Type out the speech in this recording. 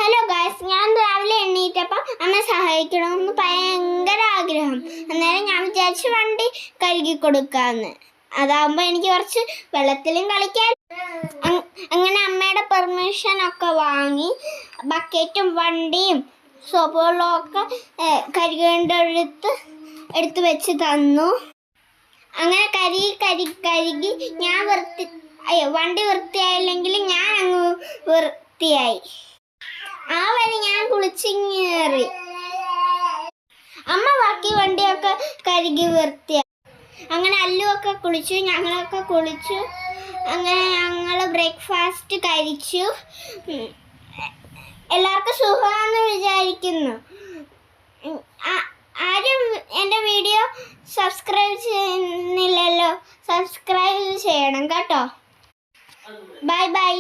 Hello guys, ഞാൻ രാവിലെ എണ്ണീറ്റപ്പോൾ അമ്മ സഹായിക്കണമെന്ന് ഭയങ്കര ആഗ്രഹം. അന്നേരം ഞാൻ വിചാരിച്ചു വണ്ടി കഴുകി കൊടുക്കാമെന്ന്. അതാകുമ്പോൾ എനിക്ക് കുറച്ച് വെള്ളത്തിലും കളിക്കാൻ. അങ്ങനെ അമ്മയുടെ പെർമിഷനൊക്കെ വാങ്ങി ബക്കറ്റും വണ്ടിയും സോപ്പുകളൊക്കെ എടുത്ത് വെച്ച് തന്നു. അങ്ങനെ കഴുകി ഞാൻ വണ്ടി വൃത്തിയായില്ലെങ്കിൽ ഞാൻ അങ്ങ് വൃത്തിയായി. ആ വഴി ഞാൻ കുളിച്ചിങ്ങേറി. അമ്മ ബാക്കി വണ്ടിയൊക്കെ കഴുകി വൃത്തിയായി. അങ്ങനെ അല്ലുവൊക്കെ കുളിച്ചു, ഞങ്ങളൊക്കെ കുളിച്ചു. അങ്ങനെ ഞങ്ങൾ ബ്രേക്ക്ഫാസ്റ്റ് കഴിച്ചു. എല്ലാവർക്കും സുഖമാണെന്ന് വിചാരിക്കുന്നു. ആരും എൻ്റെ വീഡിയോ സബ്സ്ക്രൈബ് ചെയ്യുന്നില്ലല്ലോ, സബ്സ്ക്രൈബ് ചെയ്യണം കേട്ടോ. Bye bye.